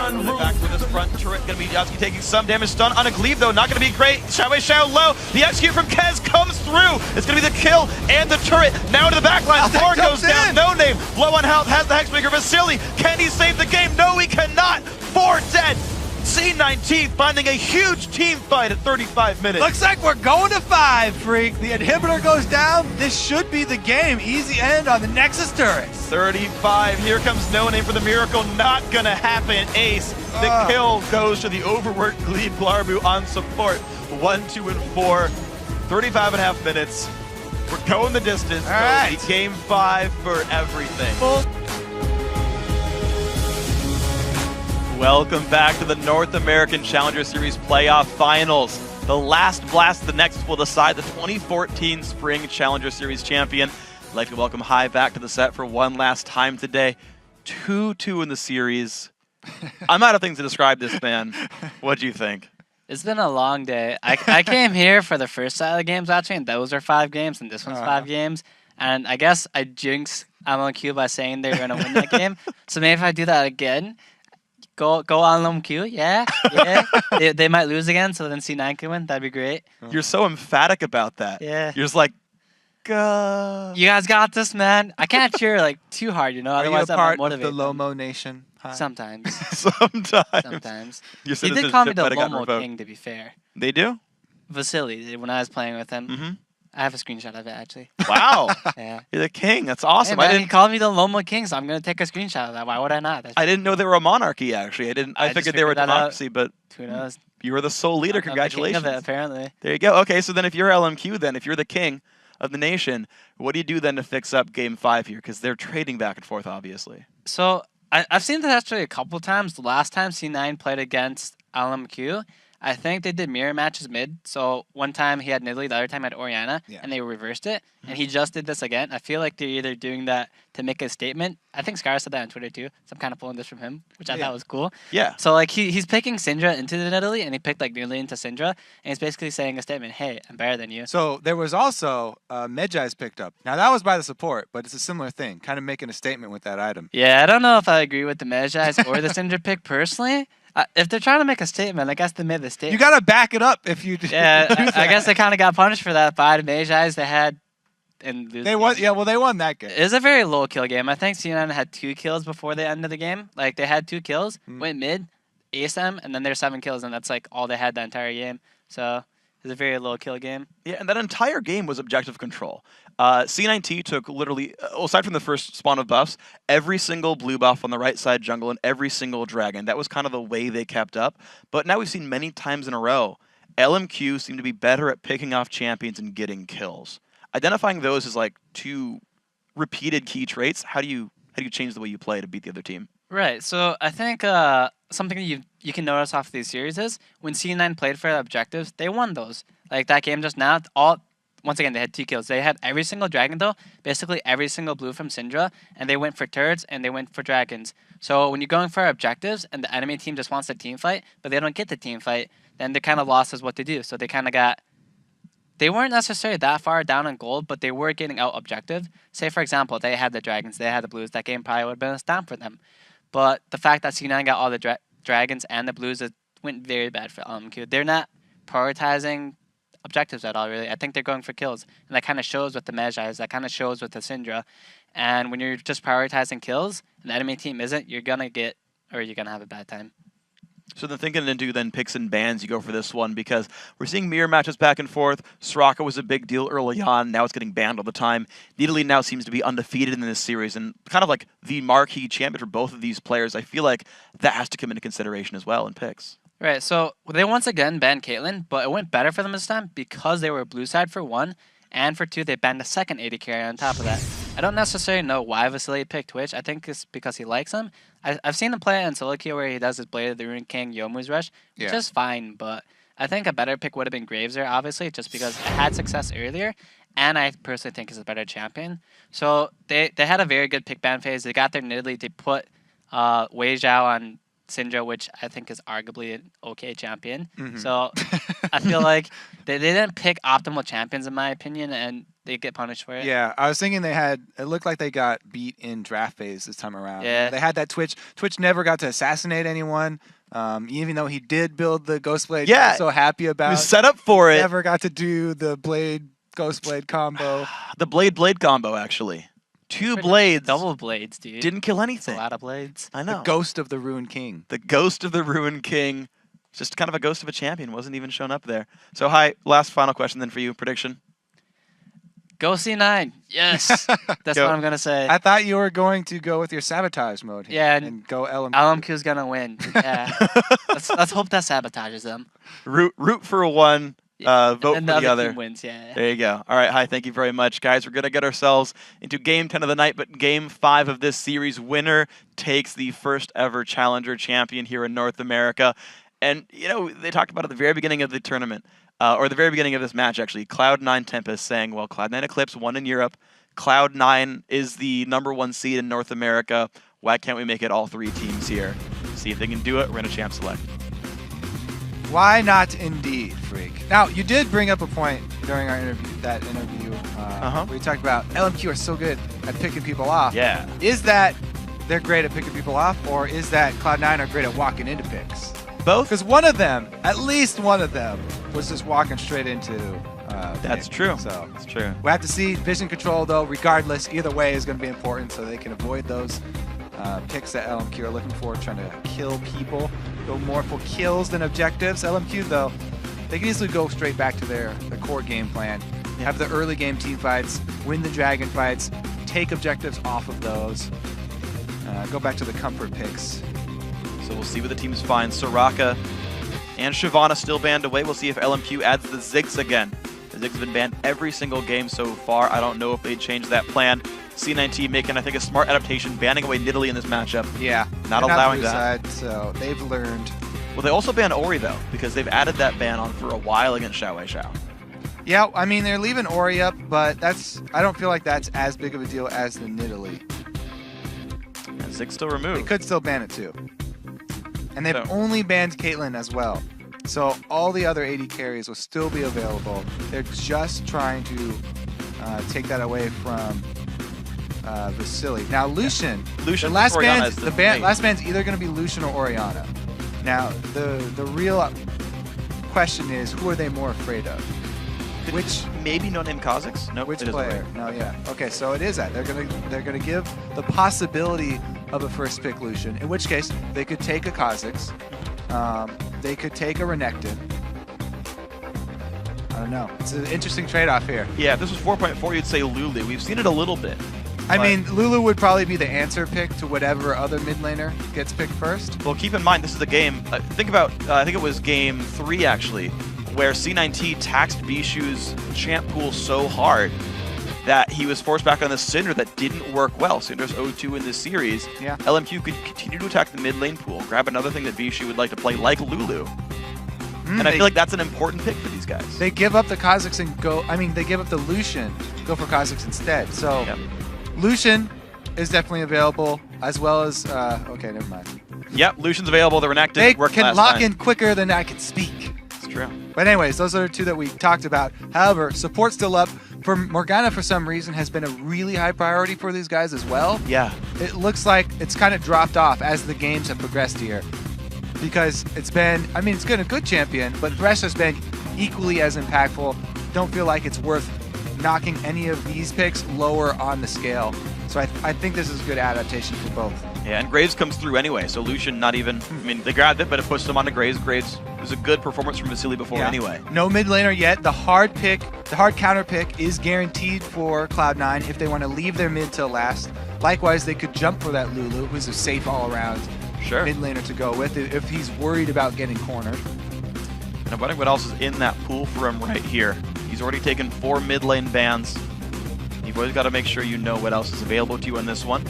Back for this front turret, gonna be Yatsuki taking some damage. Stun on a Gleave though, not gonna be great. Xiao low, the execute from Kez comes through. It's gonna be the kill and the turret. Now to the backline, Thor goes down, no name. Low on health, has the Hexbreaker. Vasily, can he save the game? No, he cannot. 4 dead. C9T finding a huge team fight at 35 minutes. Looks like we're going to 5, Freak. The inhibitor goes down. This should be the game. Easy end on the Nexus turret. 35. Here comes No Name for the miracle. Not gonna happen. Ace. The kill goes to the overworked Glebe Glarbu on support. 1, 2, and 4. 35.5 minutes. We're going the distance. All right. Game 5 for everything. Welcome back to the North American Challenger Series Playoff Finals. The last blast, the next will decide the 2014 Spring Challenger Series champion. I'd like to welcome High back to the set for one last time today. 2-2 in the series. I'm out of things to describe this, man. What do you think? It's been a long day. I came here for the first set of the games actually, and those are 5 games, and this one's 5 games. And I guess I jinxed LMQ by saying they're going to win that game. So maybe if I do that again, Go on LMQ, yeah. They might lose again, so then C9 can win. That'd be great. You're so emphatic about that. Yeah. You're just like, go. You guys got this, man. I can't cheer like too hard, you know. Are Otherwise, you a I'm part not of the motivated. Lomo Nation? Hi. Sometimes. Sometimes. They did call me the Lomo King, to be fair. They do? Vasily, when I was playing with him. Mm-hmm. I have a screenshot of it, actually. Wow. Yeah. You're the king. That's awesome. Hey, man, he called me the Lomo King, so I'm going to take a screenshot of that. Why would I not? I didn't know they were a monarchy, actually. I figured they were a democracy, but who knows? You were the sole leader. Congratulations. I'm the king of it, apparently. There you go. Okay, so then if you're LMQ, then if you're the king of the nation, what do you do then to fix up Game 5 here? Because they're trading back and forth, obviously. So I've seen this actually a couple times. The last time C9 played against LMQ, I think they did mirror matches mid. So one time he had Nidalee, the other time he had Oriana, and they reversed it. And he just did this again. I feel like they're either doing that to make a statement. I think Scar said that on Twitter too. So I'm kind of pulling this from him, which I thought was cool. Yeah. So like he's picking Syndra into the Nidalee, and he picked like Nidalee into Syndra, and he's basically saying a statement, hey, I'm better than you. So there was also Medjai's picked up. Now that was by the support, but it's a similar thing, kind of making a statement with that item. Yeah, I don't know if I agree with the Medjai's or the Syndra pick personally. If they're trying to make a statement, I guess they made the statement. You gotta back it up if you. Yeah, I guess they kind of got punished for that by the Medjai's they had. And they won. Yeah, well, they won that game. It was a very low kill game. I think C9 had 2 kills before the end of the game. Like they had 2 kills, went mid, aced them, and then there's 7 kills, and that's like all they had the entire game. So it was a very low kill game. Yeah, and that entire game was objective control. C9T took literally, aside from the first spawn of buffs, every single blue buff on the right side jungle and every single dragon. That was kind of the way they kept up. But now we've seen many times in a row, LMQ seem to be better at picking off champions and getting kills. Identifying those as like 2 repeated key traits, how do you change the way you play to beat the other team? Right. So I think something you can notice off these series is when C9 played for the objectives, they won those. Like that game just now, once again, they had 2 kills. They had every single dragon, though, basically every single blue from Syndra, and they went for turrets and they went for dragons. So when you're going for objectives and the enemy team just wants a team fight, but they don't get the team fight, then they're kind of lost as what to do. So they kind of got... They weren't necessarily that far down in gold, but they were getting out objective. Say, for example, they had the dragons, they had the blues. That game probably would have been a stamp for them. But the fact that C9 got all the dragons and the blues, it went very bad for LMQ. They're not prioritizing objectives at all, really. I think they're going for kills. And that kind of shows with the Medjai's. That kind of shows with the Syndra. And when you're just prioritizing kills, and the enemy team isn't, you're going to have a bad time. So then thinking into then picks and bans, you go for this one because we're seeing mirror matches back and forth. Soraka was a big deal early on. Now it's getting banned all the time. Nidalee now seems to be undefeated in this series and kind of like the marquee champion for both of these players. I feel like that has to come into consideration as well in picks. Right, so they once again banned Caitlyn, but it went better for them this time because they were blue side for 1, and for 2, they banned a second AD carry on top of that. I don't necessarily know why Vasily picked Twitch. I think it's because he likes him. I've seen him play it in solo queue where he does his Blade of the Rune King Yomu's Rush, which is fine, but I think a better pick would have been Graveser, obviously, just because it had success earlier, and I personally think is a better champion. So they had a very good pick ban phase. They got their Nidalee. They put Wei Zhao on Syndra, which I think is arguably an okay champion. Mhm. So I feel like they didn't pick optimal champions in my opinion, and they get punished for it. Yeah, I was thinking it looked like they got beat in draft phase this time around. Yeah. They had that Twitch. Twitch never got to assassinate anyone, even though he did build the Ghost Blade. Yeah, I was so happy He about. was set up for it. Never got to do the Blade Ghost Blade combo. The blade combo, actually. Two blades. Double blades, dude. Didn't kill It's a anything. lot of blades. I The know. Ghost of the Ruined King. The ghost of the Ruined King. Just kind of a ghost of a champion. Wasn't even shown up there. So, hi. Last final question then for you. Prediction? Go C9. Yes. That's Go. what I'm going to say. I thought you were going to go with your sabotage mode. Here Yeah, and go LMQ. LMQ's going to win. Yeah. let's hope that sabotages them. Root for one. Vote and for the other. team wins, yeah. There you go. All right, hi, thank you very much, guys. We're going to get ourselves into Game 10 of the night, but Game 5 of this series, winner takes the first ever Challenger champion here in North America. And, you know, they talked about at the very beginning of the tournament, or the very beginning of this match, actually, Cloud9 Tempest saying, well, Cloud9 Eclipse won in Europe. Cloud9 is the #1 seed in North America. Why can't we make it all 3 teams here? See if they can do it. We're going to champ select. Why not indeed, Freak? Now, you did bring up a point during our interview, where you talked about LMQ are so good at picking people off. Yeah. Is that they're great at picking people off, or is that Cloud9 are great at walking into picks? Both? Because one of them, at least one of them, was just walking straight into That's pick. true. So That's true. we'll have to see. Vision control, though, regardless, either way is going to be important so they can avoid those picks that LMQ are looking for, trying to kill people, go more for kills than objectives. LMQ, though, they can easily go straight back to their core game plan, have the early game team fights, win the dragon fights, take objectives off of those, go back to the comfort picks. So we'll see what the teams find. Soraka and Shyvana still banned away. We'll see if LMQ adds the Ziggs again. The Ziggs have been banned every single game so far. I don't know if they changed that plan. C9T making, I think, a smart adaptation, banning away Nidalee in this matchup. Yeah. Not they're allowing blue that. Side, so they've learned. Well, they also banned Ori, though, because they've added that ban on for a while against Xiao Wei Xiao. Yeah, I mean, they're leaving Ori up, but I don't feel like that's as big of a deal as the Nidalee. And Ziggs still They removed. could still ban it, too. And they've So- only banned Caitlyn as well. So all the other AD carries will still be available. They're just trying to take that away from Vasily. Now, Lucian, Lucian the last Orianna ban, is the main. last ban's either going to be Lucian or Orianna. Now, the real question is, who are they more afraid of? Which Maybe no name Kazakhs? Nope, which it isn't player? right. No, yeah. Okay, so it is that. They're gonna give the possibility of a first pick Lucian, in which case they could take a Kazakhs. They could take a Renekton. I don't know. It's an interesting trade-off here. Yeah, if this was 4.4, you'd say Lulu. We've seen it a little bit. I but- mean, Lulu would probably be the answer pick to whatever other mid laner gets picked first. Well, keep in mind, this is a game, think about, I think it was game 3, actually, where C9T taxed Bishu's champ pool so hard that he was forced back on the Syndra that didn't work well. Syndra's 0-2 in this series. Yeah. LMQ could continue to attack the mid lane pool, grab another thing that Bishu would like to play, like Lulu. And I feel like that's an important pick for these guys. They give up the Kazakhs and go. I mean, they give up the Lucian, go for Kazakhs instead. So Yep. Lucian is definitely available, as well as. Okay, never mind. Yep, Lucian's available, the Renekton They worked can last lock time. in quicker than I can speak. It's true. But anyways, those are the two that we talked about. However, support still up. For Morgana, for some reason, has been a really high priority for these guys as well. Yeah. It looks like it's kind of dropped off as the games have progressed here. Because it's been, I mean, it's been a good champion, but Thresh has been equally as impactful. Don't feel like it's worth knocking any of these picks lower on the scale. So I think this is a good adaptation for both. Yeah, and Graves comes through anyway, so Lucian not even, I mean, they grabbed it, but it pushed them onto Graves. Graves was a good performance from Vasily before anyway. No mid laner yet. The hard counter pick is guaranteed for Cloud9 if they want to leave their mid till last. Likewise, they could jump for that Lulu, who's a safe all-around Sure. mid laner to go with if he's worried about getting cornered. And I'm wondering what else is in that pool for him right here. He's already taken 4 mid lane bans. You've always got to make sure you know what else is available to you on this one.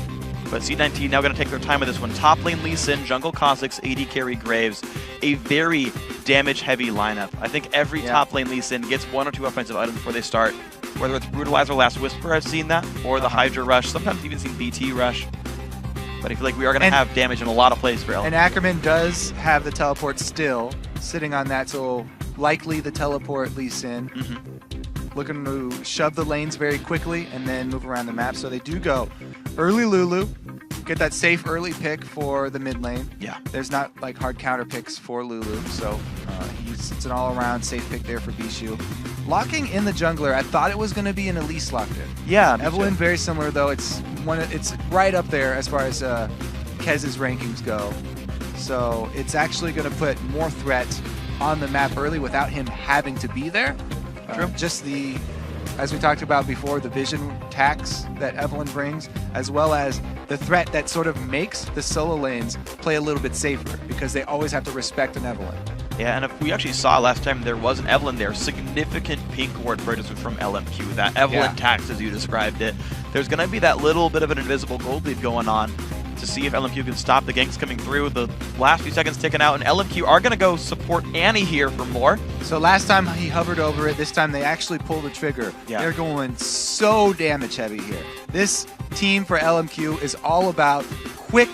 But C9T now going to take their time with this one. Top lane Lee Sin, jungle Kazakhs, AD carry Graves. A very damage-heavy lineup. I think every top lane Lee Sin gets 1 or 2 offensive items before they start. Whether it's Brutalizer, Last Whisper, I've seen that, or the Hydra Rush. Sometimes even seen BT Rush. But I feel like we are going to have damage in a lot of plays for LMQ. And Ackerman does have the teleport still, sitting on that, so likely the teleport Lee Sin. Looking to shove the lanes very quickly and then move around the map. So they do go early Lulu, get that safe early pick for the mid lane. Yeah. There's not like hard counter picks for Lulu, so it's an all-around safe pick there for Bishu. Locking in the jungler, I thought it was going to be an Elise locked in. Yeah, Evelyn very similar though. It's right up there as far as Kez's rankings go. So it's actually going to put more threat on the map early without him having to be there. Just as we talked about before, the vision tax that Evelyn brings, as well as the threat that sort of makes the solo lanes play a little bit safer because they always have to respect an Evelyn. Yeah, and if we actually saw last time there was an Evelyn there, significant pink ward purchase from LMQ. That Evelyn tax, as you described it. There's going to be that little bit of an invisible gold lead going on to see if LMQ can stop the ganks coming through. The last few seconds taken out, and LMQ are going to go support Annie here for more. So last time he hovered over it, this time they actually pulled the trigger. Yeah. They're going so damage heavy here. This team for LMQ is all about quick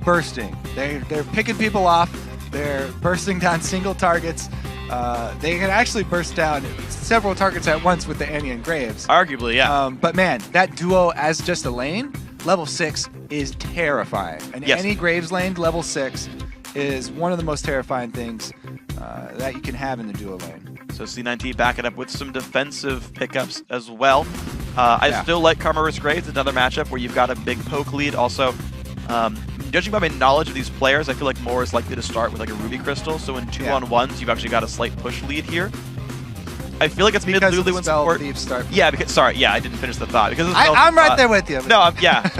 bursting. They're picking people off. They're bursting down single targets. They can actually burst down several targets at once with the Annie and Graves. Arguably, yeah. But man, that duo as just a lane, level 6 is terrifying. An Annie Graves lane, level 6, is one of the most terrifying things that you can have in the duo lane. So C9T back it up with some defensive pickups as well. I still like Karma vs. Graves, another matchup where you've got a big poke lead. Also, judging by my knowledge of these players, I feel like more is likely to start with like a Ruby Crystal. So in 2-on-1s, you've actually got a slight push lead here. I feel like it's mid Lulu and support. Yeah, because I didn't finish the thought because I'm right there with you. No,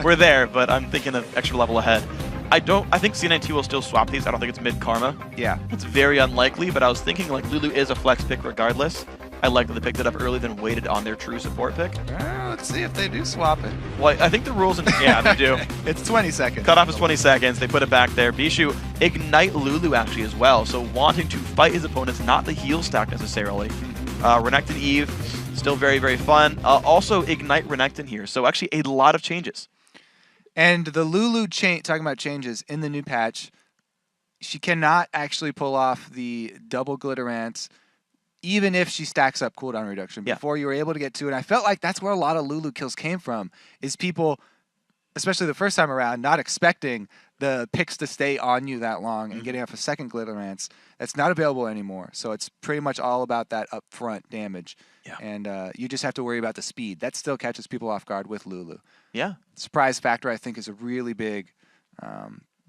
we're there, but I'm thinking of extra level ahead. I think C9T will still swap these. I don't think it's mid Karma. Yeah, it's very unlikely. But I was thinking like Lulu is a flex pick regardless. I like that they picked it up early, then waited on their true support pick. Let's see if they do swap it. Well, I think the rules, they do. It's 20 seconds. Cutoff is 20 seconds. They put it back there. Bishu ignite Lulu actually as well. So wanting to fight his opponents, not the heal stack necessarily. Renekton Eve, still very fun. Also ignite Renekton here. So actually a lot of changes. And the Lulu talking about changes in the new patch, she cannot actually pull off the double Glitterance even if she stacks up cooldown reduction. Before you were able to get to it. And I felt like that's where a lot of Lulu kills came from, is people, especially the first time around, not expecting the picks to stay on you that long and getting off a second Glitterance. That's not available anymore. So it's pretty much all about that upfront damage. Yeah. And you just have to worry about the speed. That still catches people off guard with Lulu. Yeah. Surprise factor, I think, is a really big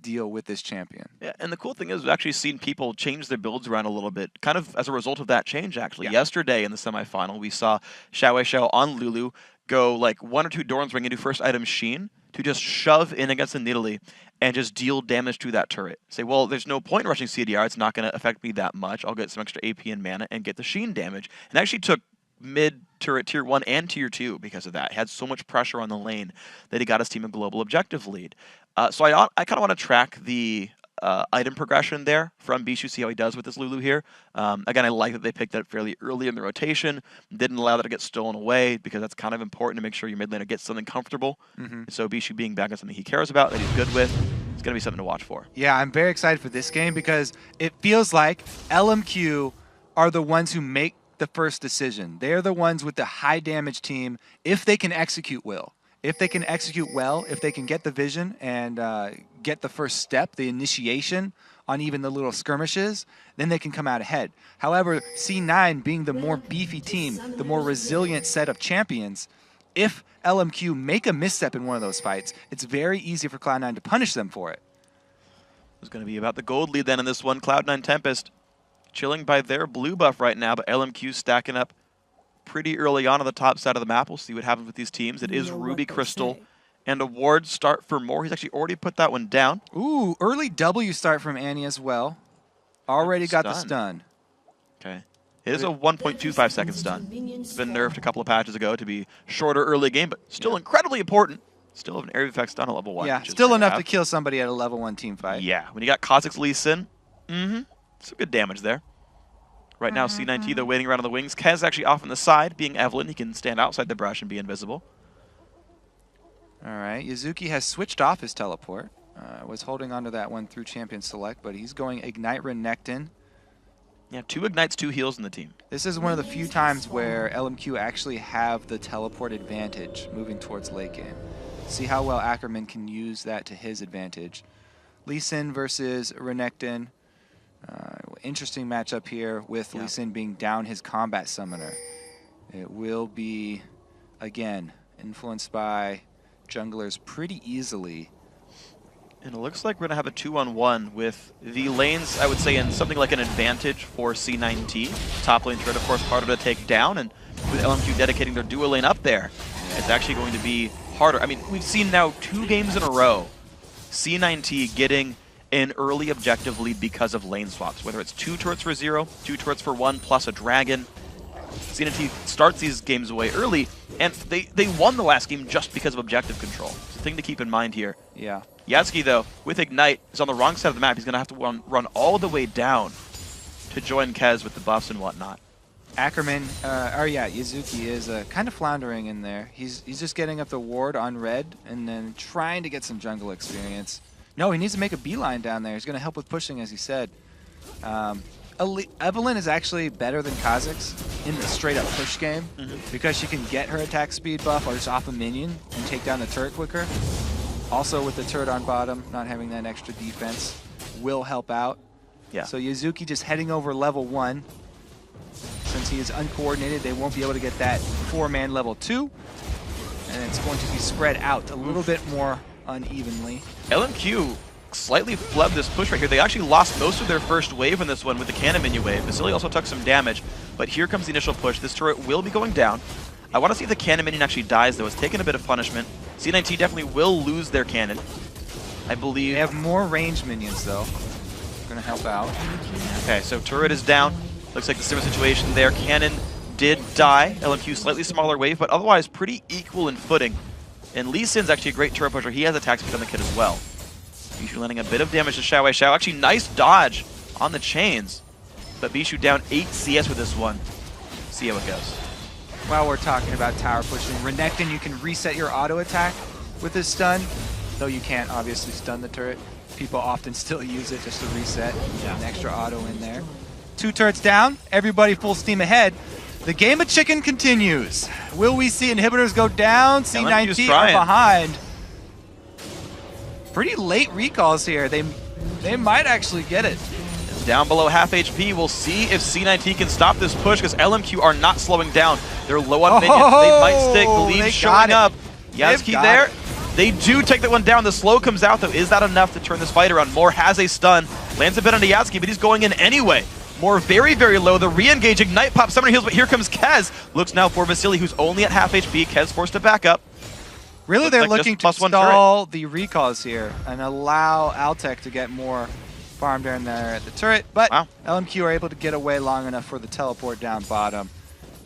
deal with this champion. Yeah, and the cool thing is we've actually seen people change their builds around a little bit, kind of as a result of that change, actually. Yesterday in the semifinal, we saw Xiao on Lulu go like 1 or 2 Doran's Ring into first item Sheen to just shove in against the Nidalee and just deal damage to that turret. Say, well, there's no point in rushing CDR. It's not going to affect me that much. I'll get some extra AP and mana and get the Sheen damage. And actually took mid turret tier 1 and tier 2 because of that. He had so much pressure on the lane that he got his team a global objective lead. So I kind of want to track the item progression there from Bishu, see how he does with this Lulu here. Again, I like that they picked that fairly early in the rotation, didn't allow that to get stolen away because that's kind of important to make sure your mid laner gets something comfortable. So Bishu being back on something he cares about, that he's good with, it's going to be something to watch for. Yeah, I'm very excited for this game because it feels like LMQ are the ones who make the first decision. They're the ones with the high damage team if they can execute well. If they can execute well, if they can get the vision and get the first step, the initiation on even the little skirmishes, then they can come out ahead. However, C9 being the more beefy team, the more resilient set of champions, if LMQ make a misstep in one of those fights, it's very easy for Cloud9 to punish them for it. It's going to be about the gold lead then in this one. Cloud9 Tempest chilling by their blue buff right now, but LMQ stacking up pretty early on the top side of the map. We'll see what happens with these teams. It is Ruby Crystal and a ward start for more. He's actually already put that one down. Ooh, early W start from Annie as well. Already got the stun. Okay. It is a 1.25 second stun. It's been nerfed a couple of patches ago to be shorter early game, but still incredibly important. Still have an area effect stun at level 1. Yeah, still enough to kill somebody at a level 1 team fight. Yeah, when you got Kha'Zix's Lee Sin, some good damage there. Right now, C9T, they're waiting around on the wings. Kez actually off on the side, being Evelyn. He can stand outside the brush and be invisible. All right, Yuzuki has switched off his teleport. Was holding onto that one through Champion Select, but he's going Ignite Renekton. Yeah, 2 Ignites, 2 heals in the team. This is one of the few times where LMQ actually have the teleport advantage moving towards late game. See how well Ackerman can use that to his advantage. Lee Sin versus Renekton. Interesting matchup here with Lee Sin being down his combat summoner. It will be, again, influenced by junglers pretty easily. And it looks like we're going to have a 2-on-1 with the lanes, I would say, in something like an advantage for C9T. Top lane turret, of course, harder to take down, and with LMQ dedicating their dual lane up there, it's actually going to be harder. I mean, we've seen now 2 games in a row, C9T getting an early objective lead because of lane swaps, whether it's 2 turrets for 0, 2 turrets for 1, plus a dragon. C9T starts these games away early, and they won the last game just because of objective control. It's a thing to keep in mind here. Yeah. Yatsuki, though, with Ignite, is on the wrong side of the map. He's going to have to run all the way down to join Kez with the buffs and whatnot. Ackerman, Yuzuki is kind of floundering in there. He's just getting up the ward on red and then trying to get some jungle experience. No, he needs to make a beeline down there. He's going to help with pushing, as he said. Evelyn is actually better than Kha'Zix in the straight-up push game because she can get her attack speed buff or just off a minion and take down the turret quicker. Also, with the turret on bottom, not having that extra defense will help out. Yeah. So Yuzuki just heading over level 1. Since he is uncoordinated, they won't be able to get that 4-man level 2. And it's going to be spread out a little bit more unevenly. LMQ slightly flubbed this push right here. They actually lost most of their first wave in this one with the cannon minion wave. Vasily also took some damage, but here comes the initial push. This turret will be going down. I want to see if the cannon minion actually dies, though. It's taken a bit of punishment. C9T definitely will lose their cannon, I believe. They have more range minions, though. Going to help out. Okay, so turret is down. Looks like the similar situation there. Cannon did die. LMQ slightly smaller wave, but otherwise pretty equal in footing. And Lee Sin's actually a great turret pusher. He has attack speed on the kit as well. Bishu landing a bit of damage to Xiao Wei Xiao. Actually, nice dodge on the chains. But Bishu down 8 CS with this one. See how it goes. While we're talking about tower pushing, Renekton, you can reset your auto attack with this stun, though you can't obviously stun the turret. People often still use it just to reset. An extra auto in there. 2 turrets down, everybody full steam ahead. The game of chicken continues. Will we see inhibitors go down? C9T are behind. Pretty late recalls here. They might actually get it. Down below half HP. We'll see if C9T can stop this push because LMQ are not slowing down. They're low on minions. They might stick. Believe showing up. Yatsuki there. They do take that one down. The slow comes out, though. Is that enough to turn this fight around? Moore has a stun. Lands a bit onto Yatsuki, but he's going in anyway. Moore very, very low. The re-engage, Ignite pop, summoner heals, but here comes Kez. Looks now for Vasily, who's only at half HP. Kez forced to back up. Really, they're looking to stall the recalls here and allow Altec to get more farm down there at the turret, but LMQ are able to get away long enough for the teleport down bottom.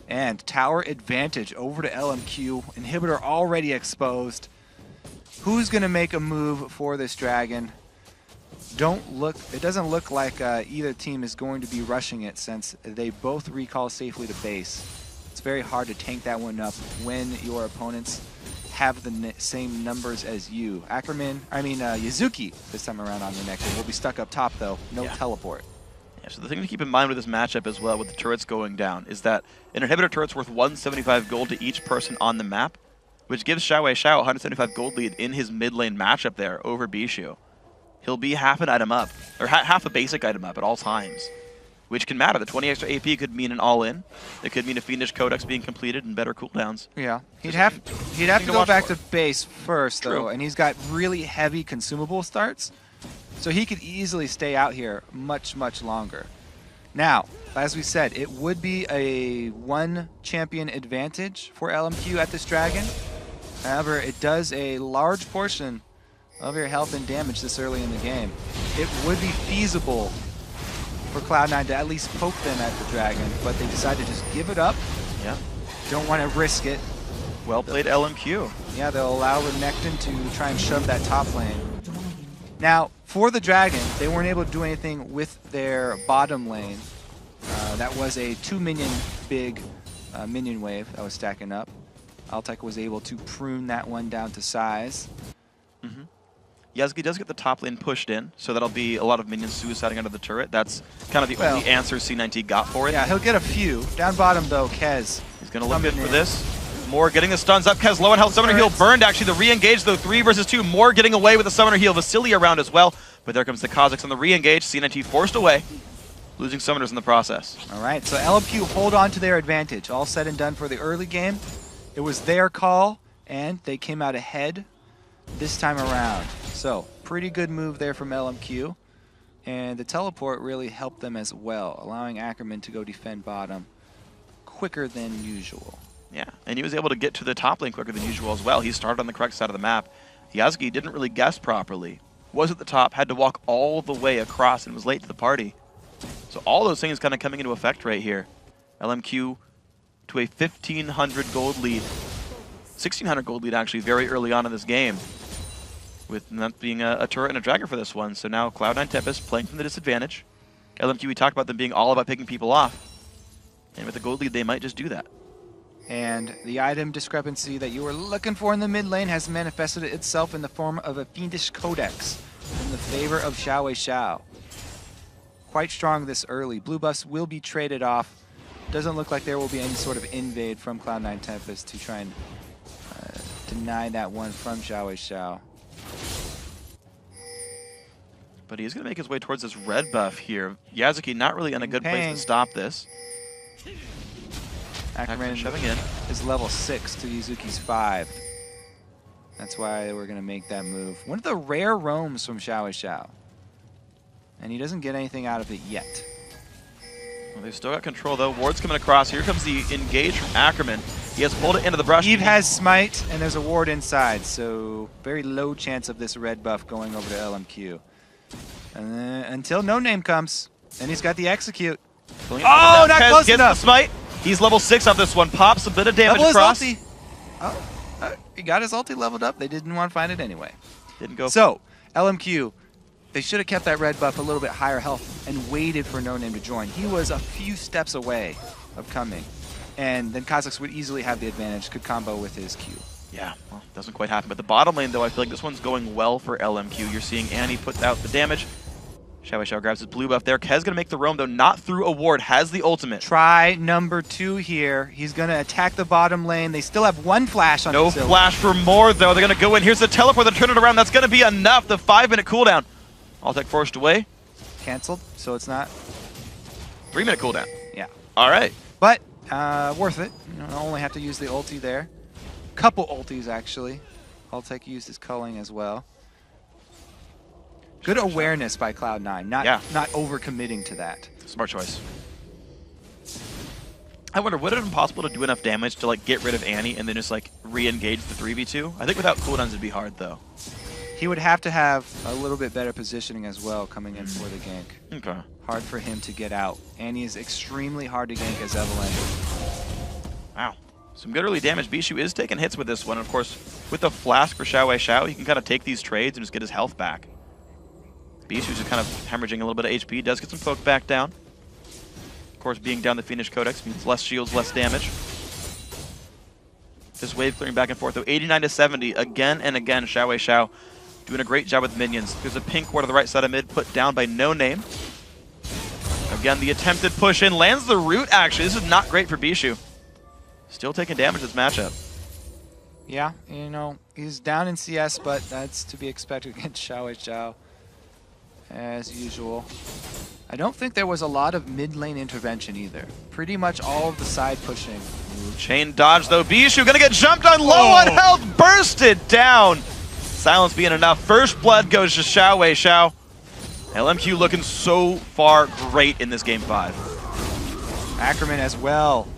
And tower advantage over to LMQ. Inhibitor already exposed. Who's going to make a move for this dragon? It doesn't look like either team is going to be rushing it since they both recall safely to base. It's very hard to tank that one up when your opponents have the same numbers as you. Yuzuki this time around on the next will be stuck up top though. No teleport. Yeah, so the thing to keep in mind with this matchup as well, with the turrets going down, is that an inhibitor turret's worth 175 gold to each person on the map, which gives Xiao Wei Xiao 175 gold lead in his mid lane matchup there over Bishu. He'll be half an item up, or half a basic item up at all times, which can matter. The 20 extra AP could mean an all-in. It could mean a Fiendish Codex being completed and better cooldowns. Yeah, he'd have to go back to base first, though, and he's got really heavy consumable starts, so he could easily stay out here much, much longer. Now, as we said, it would be a 1 champion advantage for LMQ at this dragon. However, it does a large portion of your health and damage this early in the game. It would be feasible for Cloud9 to at least poke them at the dragon, but they decided to just give it up. Yeah. Don't want to risk it. Well played, LMQ. Yeah, they'll allow Renekton to try and shove that top lane. Now, for the dragon, they weren't able to do anything with their bottom lane. That was a 2-minion big minion wave that was stacking up. Altec was able to prune that one down to size. Yasugi does get the top lane pushed in, so that'll be a lot of minions suiciding under the turret. That's kind of the only answer C9T got for it. Yeah, he'll get a few. Down bottom, though, Kez. He's going to look good for this. Moore getting the stuns up. Kez low on health. Summoner heal burned, actually. The re-engage, though, 3 versus 2. Moore getting away with the summoner heal. Vasily around as well. But there comes the Kazakhs on the re-engage. C9T forced away, losing summoners in the process. All right, so LMQ hold on to their advantage. All said and done for the early game. It was their call, and they came out ahead this time around. So, pretty good move there from LMQ. And the teleport really helped them as well, allowing Ackerman to go defend bottom quicker than usual. Yeah, and he was able to get to the top lane quicker than usual as well. He started on the correct side of the map. Yasugi didn't really guess properly. Was at the top, had to walk all the way across, and was late to the party. So all those things kind of coming into effect right here. LMQ to a 1,500 gold lead. 1,600 gold lead, actually, very early on in this game, with not being a turret and a dragger for this one. So now Cloud9 Tempest playing from the disadvantage. LMQ, we talked about them being all about picking people off. And with the gold lead, they might just do that. And the item discrepancy that you were looking for in the mid lane has manifested itself in the form of a Fiendish Codex in the favor of Xiao. Quite strong this early. Blue buffs will be traded off. Doesn't look like there will be any sort of invade from Cloud9 Tempest to try and deny that one from Xiao. But he's going to make his way towards this red buff here. Yasuki not really in a good place to stop this. Ackerman shoving in. is level 6 to Yuzuki's 5. That's why we're going to make that move. One of the rare roams from Xiao. And he doesn't get anything out of it yet. Well, they've still got control, though. Ward's coming across. Here comes the engage from Ackerman. He has pulled it into the brush. Eve has smite, and there's a ward inside, so very low chance of this red buff going over to LMQ. Until No Name comes, and he's got the execute. Oh, not close gets enough. The smite. He's level 6 off this one. Pops a bit of damage across. His ulti. He got his ulti leveled up. They didn't want to find it anyway. Didn't go. So, LMQ, they should have kept that red buff a little bit higher health and waited for No Name to join. He was a few steps away of coming. And then Kazakhs would easily have the advantage, could combo with his Q. Yeah, well, doesn't quite happen. But the bottom lane, though, I feel like this one's going well for LMQ. You're seeing Annie put out the damage. Xiao grabs his blue buff there. Kez gonna make the roam, though, not through a ward. Has the ultimate. Try number 2 here. He's gonna attack the bottom lane. They still have one flash on No flash for more, though. They're gonna go in. Here's the teleport. They turn it around. That's gonna be enough. The 5-minute cooldown. Altec forced away. Canceled, so it's not. 3-minute cooldown. Yeah. All right. But worth it. You don't only have to use the ulti there. Couple ultis, actually. Altec used his culling as well. Good awareness by Cloud9, not overcommitting to that. Smart choice. I wonder, would it have been possible to do enough damage to like get rid of Annie and then just like re-engage the 3v2? I think without cooldowns it'd be hard though. He would have to have a little bit better positioning as well coming in for the gank. Okay. Hard for him to get out. Annie is extremely hard to gank as Evelyn. Wow. Some good early damage. Bishu is taking hits with this one. Of course, with the flask for Xiao, he can kind of take these trades and just get his health back. Bishu's just kind of hemorrhaging a little bit of HP. Does get some poke back down. Of course, being down the Fiendish Codex means less shields, less damage. This wave clearing back and forth, though. 89 to 70. Again and again, Xiao doing a great job with minions. There's a pink ward on the right side of mid, put down by No Name. Again, the attempted push in. Lands the root, actually. This is not great for Bishu. Still taking damage this matchup. Yeah, you know, he's down in CS, but that's to be expected against Xiao. As usual. I don't think there was a lot of mid lane intervention either. Pretty much all of the side pushing. Chain dodge though. Bishu gonna get jumped on, low on health, bursted down. Silence being enough. First blood goes to Xiao. LMQ looking so far great in this game 5. Ackerman as well.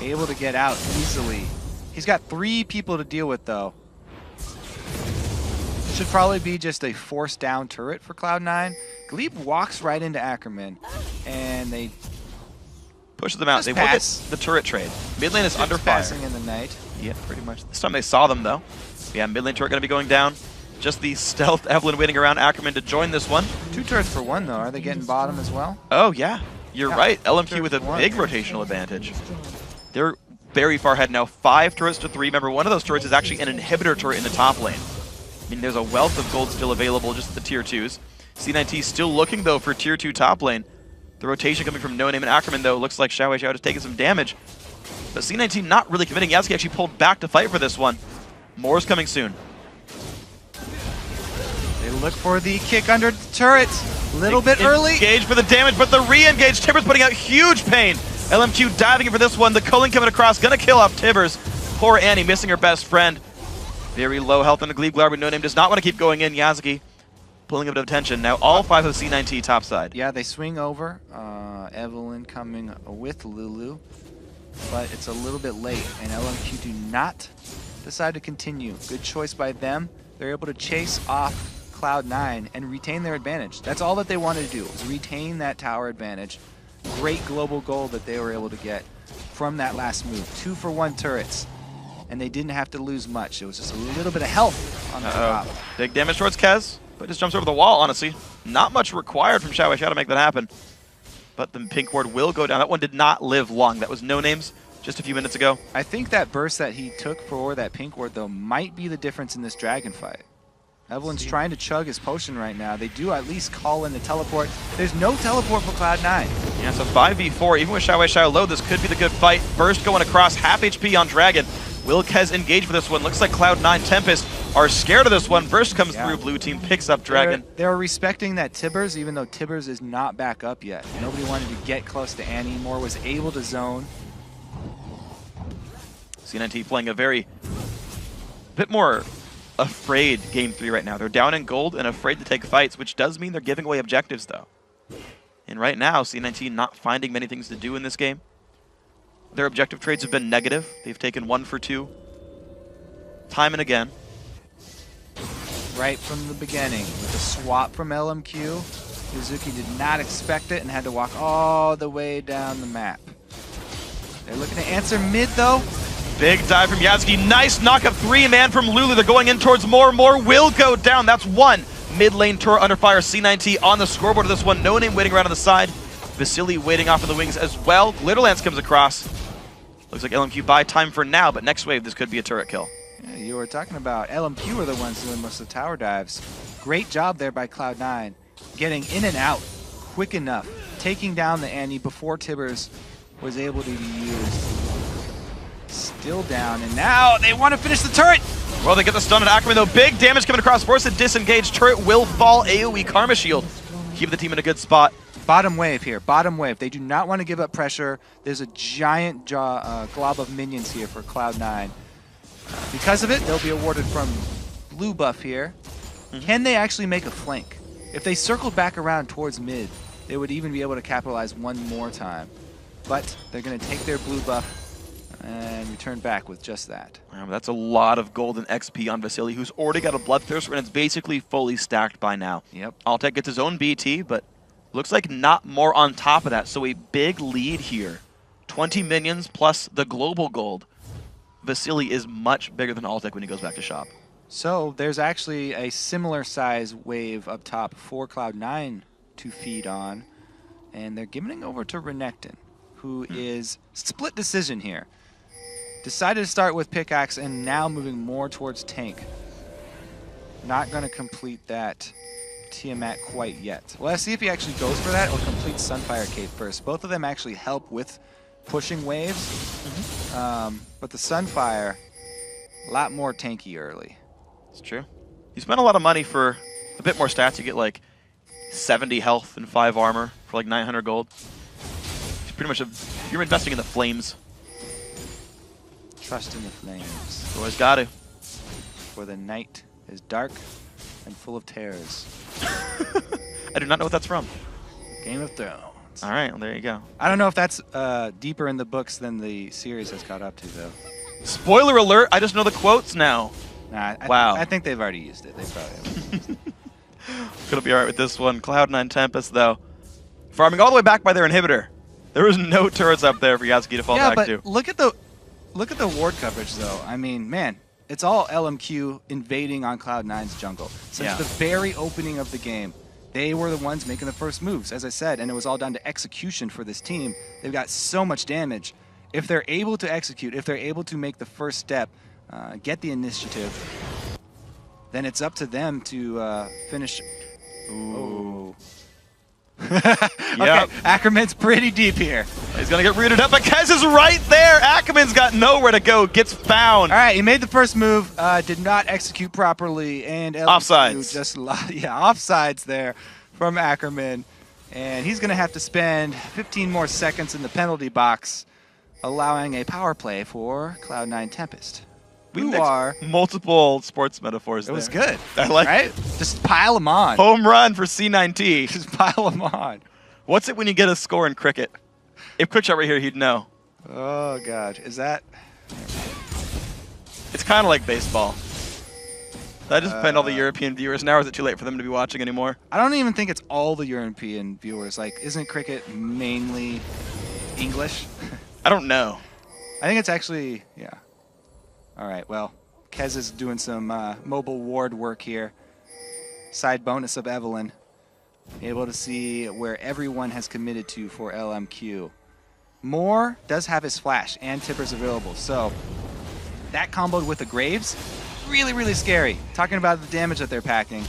Able to get out easily. He's got 3 people to deal with though. Should probably be just a force down turret for Cloud9. Glebe walks right into Ackerman, and they pushes them out. They will get the turret trade. Mid lane is under fire. Passing in the night. Yeah, pretty much. This time they saw them though. Yeah, mid lane turret going to be going down. Just the stealth Evelyn waiting around Ackerman to join this one. 2 turrets for 1 though. Are they getting bottom as well? Oh yeah, you're right. LMQ with a big rotational advantage. They're very far ahead now. 5 turrets to 3. Remember, one of those turrets is actually an inhibitor turret in the top lane. I mean, there's a wealth of gold still available just at the tier 2s. C9T still looking, though, for tier 2 top lane. The rotation coming from No Name and Ackerman, though, looks like Xiao Xiao is taking some damage. But C9T not really committing. Yasuki actually pulled back to fight for this one. More's coming soon. They look for the kick under the turret. A little bit early. Engage for the damage, but the re-engage. Tibbers putting out huge pain. LMQ diving in for this one. The culling coming across, gonna kill off Tibbers. Poor Annie missing her best friend. Very low health on the Glebe Glar, but No Name does not want to keep going in. Yasuki pulling a bit of attention. Now all 5 of the C9T top side. Yeah, they swing over. Evelyn coming with Lulu, but it's a little bit late, and LMQ do not decide to continue. Good choice by them. They're able to chase off Cloud9 and retain their advantage. That's all that they wanted to do, was retain that tower advantage. Great global goal that they were able to get from that last move. 2-for-1 turrets, and they didn't have to lose much. It was just a little bit of health on the top. Big damage towards Kez, but just jumps over the wall, honestly. Not much required from Xiao Xiao to make that happen. But the pink ward will go down. That one did not live long. That was No Names just a few minutes ago. I think that burst that he took for that pink ward, though, might be the difference in this dragon fight. Evelyn's trying to chug his potion right now. They do at least call in the teleport. There's no teleport for Cloud9. Yeah, so 5v4. Even with Xiao Xiao low, this could be the good fight. Burst going across, half HP on Dragon. Will Kez engage for this one? Looks like Cloud9 Tempest are scared of this one. Burst comes through, blue team picks up Dragon. They're respecting that Tibbers, even though Tibbers is not back up yet. Nobody wanted to get close to Annie. Moore was able to zone. C9T playing a bit more afraid game 3 right now. They're down in gold and afraid to take fights, which does mean they're giving away objectives, though. And right now, C9T not finding many things to do in this game. Their objective trades have been negative. They've taken 1 for 2. Time and again. Right from the beginning, with the swap from LMQ, Yuzuki did not expect it and had to walk all the way down the map. They're looking to answer mid, though. Big dive from Yasuki. Nice knock up 3-man from Lulu. They're going in towards Moore. Moore will go down. That's 1 mid lane turret under fire. C9T on the scoreboard of this one. No Name waiting around on the side. Vasily waiting off of the wings as well. Glitterlance comes across. Looks like LMQ buy time for now, but next wave this could be a turret kill. Yeah, you were talking about LMQ were the ones doing most of the tower dives. Great job there by Cloud9. Getting in and out quick enough. Taking down the Annie before Tibbers was able to be used. Still down, and now they want to finish the turret! Well, they get the stun on Ackerman, though. Big damage coming across. Force to disengage. Turret will fall. AoE Karma Shield. Keep the team in a good spot. Bottom wave here, bottom wave. They do not want to give up pressure. There's a giant glob of minions here for Cloud9. Because of it, they'll be awarded from blue buff here. Can they actually make a flank? If they circled back around towards mid, they would even be able to capitalize one more time. But they're going to take their blue buff and return back with just that. That's a lot of golden XP on Vasily, who's already got a Bloodthirster, and it's basically fully stacked by now. Yep. Altec gets his own BT, but looks like not more on top of that, so a big lead here. 20 minions plus the global gold. Vasily is much bigger than Altec when he goes back to shop. So there's actually a similar size wave up top for Cloud9 to feed on, and they're giving it over to Renekton, who is split decision here. Decided to start with pickaxe and now moving more towards tank. Not going to complete that Tiamat quite yet. Well, let's see if he actually goes for that or completes Sunfire Cape first. Both of them actually help with pushing waves, but the Sunfire, a lot more tanky early. It's true. You spend a lot of money for a bit more stats. You get like 70 health and 5 armor for like 900 gold. It's pretty much you're investing in the flames. Trust in the flames. You always got to. For the night is dark and full of terrors. I do not know what that's from. Game of Thrones. All right, well, there you go. I don't know if that's deeper in the books than the series has caught up to, though. Spoiler alert, I just know the quotes now. Nah, Wow. I think they've already used it. They probably have used it. Gonna be all right with this one. Cloud9 Tempest, though. Farming all the way back by their inhibitor. There was no turrets up there for Yasuki to fall back to. Look at the ward coverage, though. I mean, man, it's all LMQ invading on Cloud9's jungle. Since the very opening of the game, they were the ones making the first moves, as I said, and it was all down to execution for this team. They've got so much damage. if they're able to execute, if they're able to make the first step, get the initiative, then it's up to them to finish. Ooh. Okay, Ackerman's pretty deep here. He's going to get rooted up, but Kez is right there. Ackerman's got nowhere to go, gets found. All right, he made the first move, did not execute properly, and LMQ Offsides. just offsides there from Ackerman. And he's going to have to spend 15 more seconds in the penalty box, allowing a power play for Cloud9 Tempest. We mixed multiple sports metaphors there. It was good. I like right? Just pile them on. Home run for C9T. Just pile them on. What's it when you get a score in cricket? If Quickshot were here, he'd know. Oh, God. Is that? It's kind of like baseball. Did I just offend all the European viewers now, or is it too late for them to be watching anymore? I don't even think it's all the European viewers. Like, isn't cricket mainly English? I don't know. I think it's actually, yeah. All right, well, Kez is doing some mobile ward work here. Side bonus of Evelyn. Able to see where everyone has committed to for LMQ. Moore does have his flash and tippers available, so that comboed with the Graves, really, really scary. Talking about the damage that they're packing.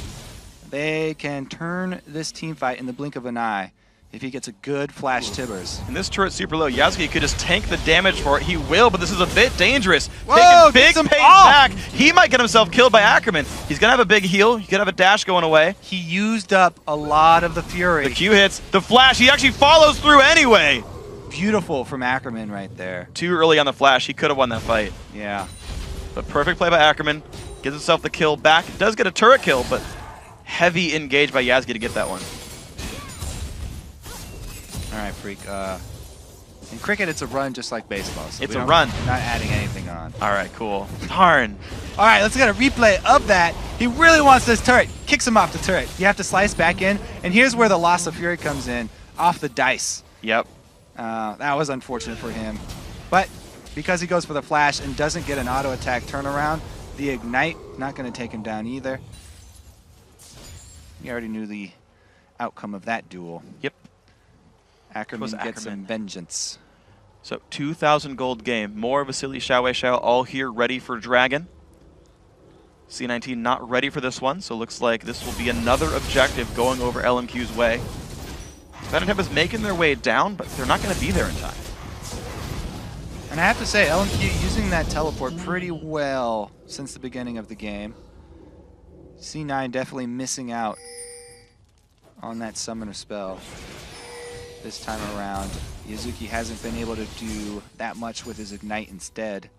They can turn this team fight in the blink of an eye if he gets a good flash tibbers. And this turret's super low. Yasuke could just tank the damage for it. He will, but this is a bit dangerous. Whoa, taking big pain back. He might get himself killed by Ackerman. He's going to have a big heal. He could have a dash going away. He used up a lot of the fury. The Q hits. The flash. He actually follows through anyway. Beautiful from Ackerman right there. Too early on the flash. He could have won that fight. Yeah. But perfect play by Ackerman. Gives himself the kill back. Does get a turret kill, but heavy engage by Yasuke to get that one. All right, Freak. In cricket, it's a run just like baseball. So It's a run. Not adding anything on. All right, cool. Darn. All right, let's get a replay of that. He really wants this turret. Kicks him off the turret. You have to slice back in. And here's where the loss of fury comes in, off the dice. Yep. That was unfortunate for him. But because he goes for the flash and doesn't get an auto attack turnaround, the ignite not going to take him down either. You already knew the outcome of that duel. Yep. Ackerman gets some vengeance. So 2,000 gold game. More Vasily Xiao all here ready for Dragon. C9T not ready for this one, so looks like this will be another objective going over LMQ's way. Cloud9 is making their way down, but they're not going to be there in time. And I have to say, LMQ using that teleport pretty well since the beginning of the game. C9 definitely missing out on that summoner spell this time around. Yazuki hasn't been able to do that much with his ignite instead.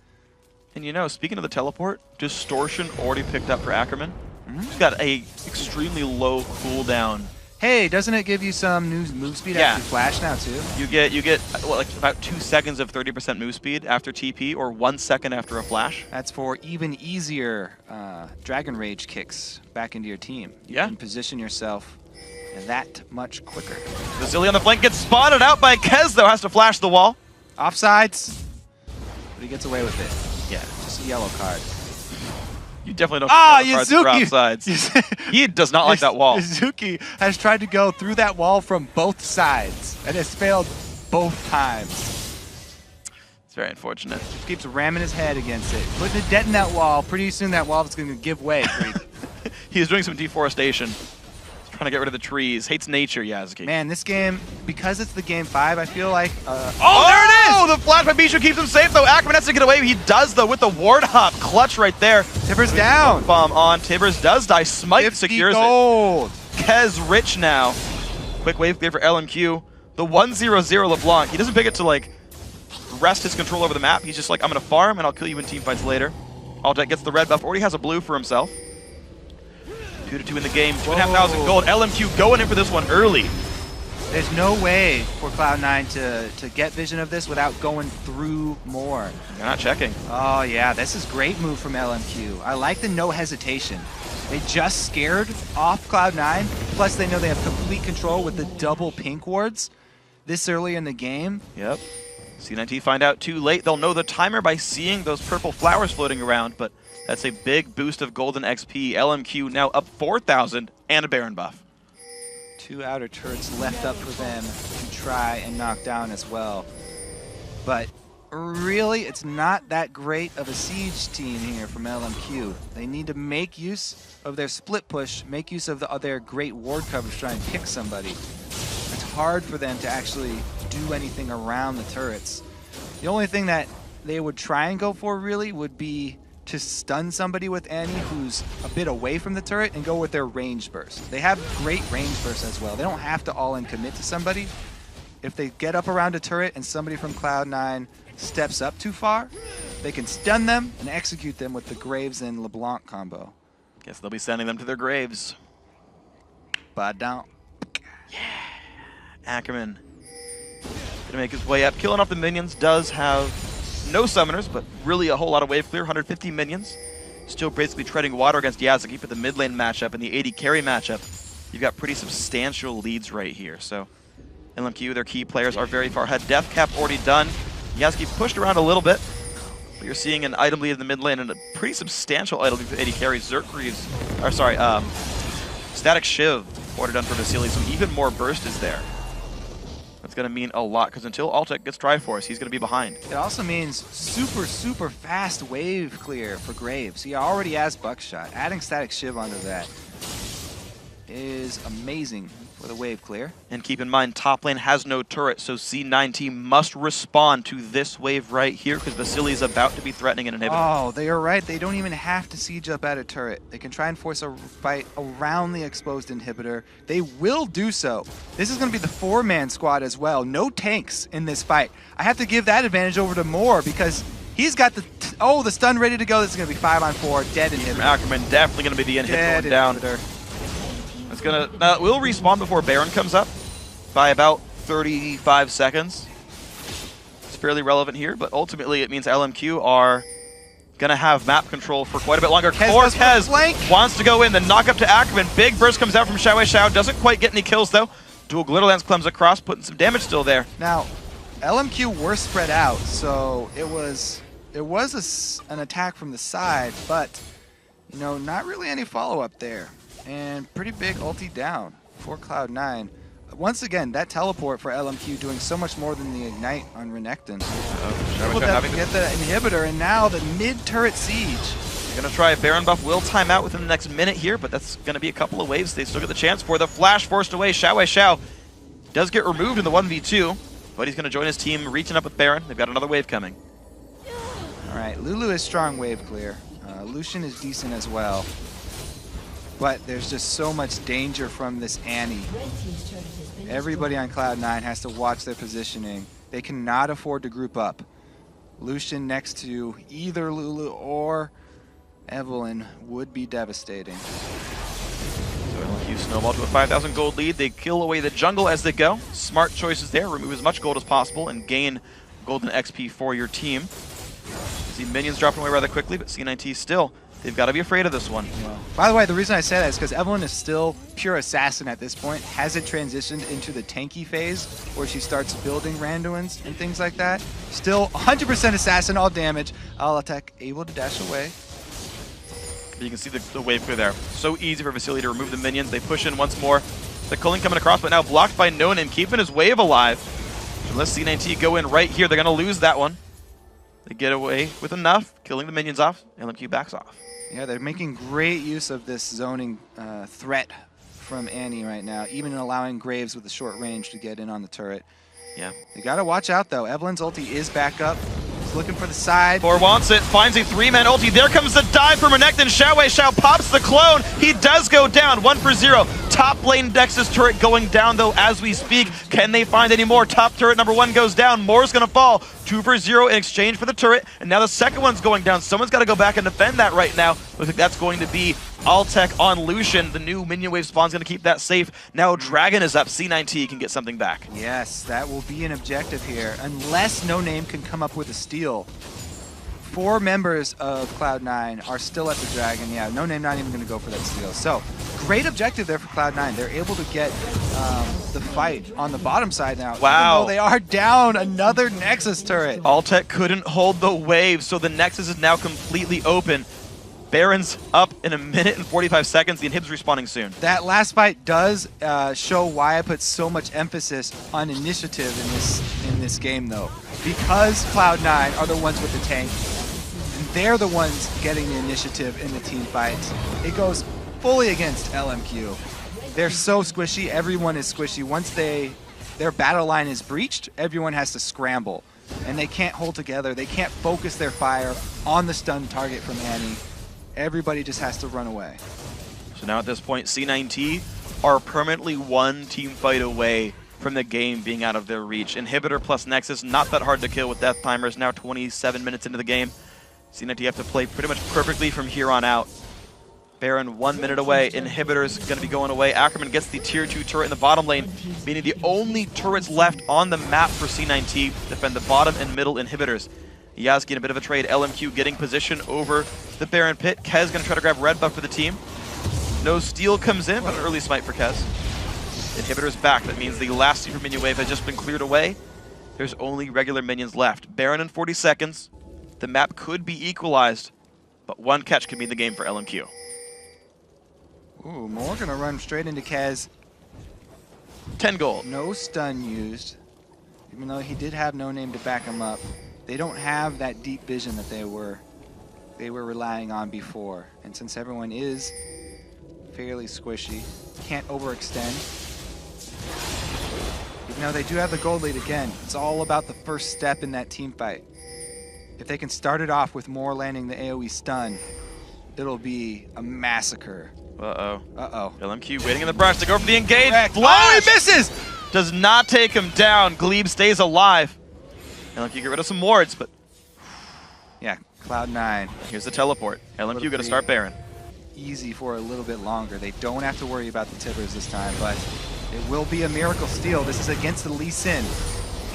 And you know, speaking of the teleport, Distortion already picked up for Ackerman. He's got a extremely low cooldown. Hey, doesn't it give you some new move speed after you flash now too? You get well, like about 2 seconds of 30% move speed after TP, or 1 second after a flash. That's for even easier Dragon Rage kicks back into your team. You can position yourself that much quicker. Vasily on the flank gets spotted out by Kez, though, has to flash the wall. Offsides, but he gets away with it. Yeah. Just a yellow card. You definitely don't get cards for Yazuki! offsides. He does not like that wall. Yazuki has tried to go through that wall from both sides and has failed both times. It's very unfortunate. Just keeps ramming his head against it. Putting a dent in that wall. Pretty soon that wall is going to give way. He's doing some deforestation. He's trying to get rid of the trees. Hates nature, Yasuki. Man, this game, because it's the game 5, I feel like... there it is! The flash by Bishu keeps him safe, though. Ackerman has to get away. He does, though, with the ward hop. Clutch right there. Tibbers down. Bomb on. Tibbers does die. Smite secures gold. it. Kez rich now. Quick wave clear for LMQ. The 1-0-0 LeBlanc. He doesn't pick it to, like, rest his control over the map. He's just like, I'm going to farm, and I'll kill you in teamfights later. Aldeck gets the red buff. Already has a blue for himself. 2-2 in the game. 2,500 gold. LMQ going in for this one early. There's no way for Cloud9 to get vision of this without going through more. They're not checking. Oh, yeah. This is great move from LMQ. I like the no hesitation. They just scared off Cloud9. Plus, they know they have complete control with the double pink wards this early in the game. Yep. C9T find out too late. They'll know the timer by seeing those purple flowers floating around, but that's a big boost of golden XP. LMQ now up 4,000 and a Baron buff. 2 outer turrets left up for them to try and knock down as well. But really, it's not that great of a siege team here from LMQ. They need to make use of their split push, make use of their great ward coverage to try and pick somebody. It's hard for them to actually do anything around the turrets. The only thing that they would try and go for really would be to stun somebody with Annie who's a bit away from the turret and go with their range burst. They have great range burst as well. They don't have to all in commit to somebody. If they get up around a turret and somebody from Cloud9 steps up too far, they can stun them and execute them with the Graves and LeBlanc combo. Guess they'll be sending them to their graves. But don't. Ackerman gonna make his way up. Killing off the minions. Does have no summoners, but really a whole lot of wave clear. 150 minions. Still basically treading water against Yazuki, but the mid lane matchup and the AD carry matchup, you've got pretty substantial leads right here. So LMQ, their key players, are very far ahead. Death cap already done. Yazuki pushed around a little bit, but you're seeing an item lead in the mid lane and a pretty substantial item lead for AD carry. Zerkree's, or sorry, Static Shiv ordered done for Vasily, so even more burst is there. That's going to mean a lot, because until Altec gets Triforce, he's going to be behind. It also means super fast wave clear for Graves. He already has Buckshot. Adding Static Shiv onto that is amazing for the wave clear. And keep in mind, top lane has no turret, so C9T must respond to this wave right here, because Vasily is about to be threatening an inhibitor. Oh, they are right. They don't even have to siege up at a turret. They can try and force a fight around the exposed inhibitor. They will do so. This is going to be the 4-man squad as well. No tanks in this fight. I have to give that advantage over to Moore, because he's got the the stun ready to go. This is going to be 5-on-4, dead inhibitor. Ackerman definitely going to be the inhibitor going down. Inhibitor. It's gonna will respawn before Baron comes up by about 35 seconds. It's fairly relevant here, but ultimately it means LMQ are gonna have map control for quite a bit longer. Cortez wants to go in, then knock up to Ackerman. Big burst comes out from Xiao. Doesn't quite get any kills though. Dual Glitter Lance comes across, putting some damage still there. Now, LMQ were spread out, so it was an attack from the side, but you know, not really any follow-up there. And pretty big ulti down for Cloud9. Once again, that teleport for LMQ doing so much more than the ignite on Renekton. Able to get the inhibitor, and now the mid-turret siege. Gonna try Baron buff, will time out within the next minute here, but that's gonna be a couple of waves they still get the chance for. The flash forced away, Xiao does get removed in the 1v2, but he's gonna join his team, reaching up with Baron. They've got another wave coming. All right, Lulu is strong wave clear. Lucian is decent as well. But there's just so much danger from this Annie. Everybody on Cloud9 has to watch their positioning. They cannot afford to group up. Lucian next to either Lulu or Evelyn would be devastating. So LMQ snowball to a 5,000 gold lead. They kill away the jungle as they go. Smart choices there. Remove as much gold as possible and gain golden XP for your team. See minions dropping away rather quickly, but C9T still, they've got to be afraid of this one. Yeah. By the way, the reason I say that is because Evelyn is still pure assassin at this point. Hasn't transitioned into the tanky phase where she starts building Randuins and things like that. Still 100% assassin, all damage. Attack able to dash away. You can see the wave clear there. So easy for Vasily to remove the minions. They push in once more. The culling coming across, but now blocked by No Name, keeping his wave alive. Unless C9T go in right here, they're going to lose that one. They get away with enough, killing the minions off. LMQ backs off. Yeah, they're making great use of this zoning threat from Annie right now, even allowing Graves with the short range to get in on the turret. Yeah. They got to watch out, though. Evelyn's ulti is back up. He's looking for the side. Thor wants it, finds a 3-man ulti. There comes the dive from Renekton. Xiao pops the clone. He does go down, 1 for 0. Top lane Dex's turret going down, though, as we speak. Can they find any more? Top turret number 1 goes down. Moore's going to fall. 2 for 0 in exchange for the turret. And now the second one's going down. Someone's got to go back and defend that right now. Looks like that's going to be Altec on Lucian. The new minion wave spawn's going to keep that safe. Now Dragon is up. C9T can get something back. Yes, that will be an objective here, unless No Name can come up with a steal. 4 members of Cloud9 are still at the Dragon. Yeah, No Name not even going to go for that steal. So, great objective there for Cloud9. They're able to get the fight on the bottom side now. Wow. Even though they are down another Nexus turret. Altec couldn't hold the wave, so the Nexus is now completely open. Baron's up in 1 minute and 45 seconds. The inhib's respawning soon. That last fight does show why I put so much emphasis on initiative in this game, though. Because Cloud9 are the ones with the tank, and they're the ones getting the initiative in the team fights. It goes fully against LMQ. They're so squishy. Everyone is squishy. Once their battle line is breached, everyone has to scramble. And they can't hold together. They can't focus their fire on the stun target from Annie. Everybody just has to run away. So now at this point, C9T are permanently one team fight away from the game being out of their reach. Inhibitor plus Nexus, not that hard to kill with death timers. Now 27 minutes into the game. C9T have to play pretty much perfectly from here on out. Baron 1 minute away. Inhibitor's going to be going away. Ackerman gets the tier 2 turret in the bottom lane, meaning the only turrets left on the map for C9T defend the bottom and middle inhibitors. Yaz getting a bit of a trade. LMQ getting position over the Baron pit. Kez going to try to grab red buff for the team. No steal comes in, but an early smite for Kez. Inhibitor's back. That means the last super minion wave has just been cleared away. There's only regular minions left. Baron in 40 seconds. The map could be equalized, but one catch could mean the game for LMQ. Ooh, Moore gonna run straight into Kez. 10 gold. No stun used, even though he did have no name to back him up. They don't have that deep vision that they were relying on before. And since everyone is fairly squishy, can't overextend. Even though they do have the gold lead again, it's all about the first step in that team fight. If they can start it off with Moore landing the AoE stun, it'll be a massacre. Uh-oh. Uh-oh. LMQ waiting in the brush to go for the engage. Correct. Oh, Flash! he misses! Does not take him down. Glebe stays alive. LMQ get rid of some wards, but Yeah, Cloud9. here's the teleport. LMQ going to start Baron. Easy for a little bit longer. They don't have to worry about the Tibbers this time, but it will be a miracle steal. This is against the Lee Sin.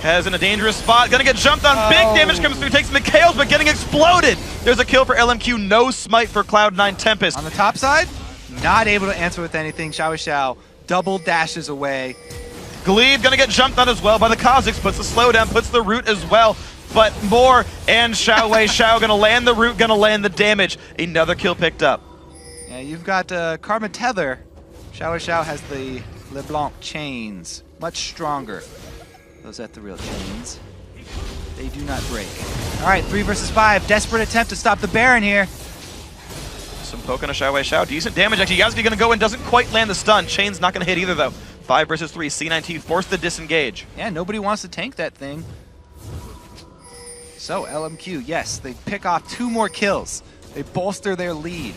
Kez in a dangerous spot. Going to get jumped on. Big damage comes through. Takes Mikhail's, but getting exploded. There's a kill for LMQ. No smite for Cloud9 Tempest. On the top side, not able to answer with anything. Xiao Xiao double dashes away. Glebe going to get jumped on as well by the Kazakhs. Puts the slowdown, puts the root as well. But Moore and Xiao going to land the root, going to land the damage. Another kill picked up. Yeah, you've got Karma Tether. Xiao Xiao has the LeBlanc chains. Much stronger. Those ethereal chains. They do not break. All right, 3 versus 5. Desperate attempt to stop the Baron here. Some poke on a Xiao. Decent damage. Actually, Yazgi going to go in. Doesn't quite land the stun. Chain's not going to hit either, though. 5 versus 3. C9T forced to disengage. Yeah, nobody wants to tank that thing. So, LMQ, yes, they pick off 2 more kills. They bolster their lead.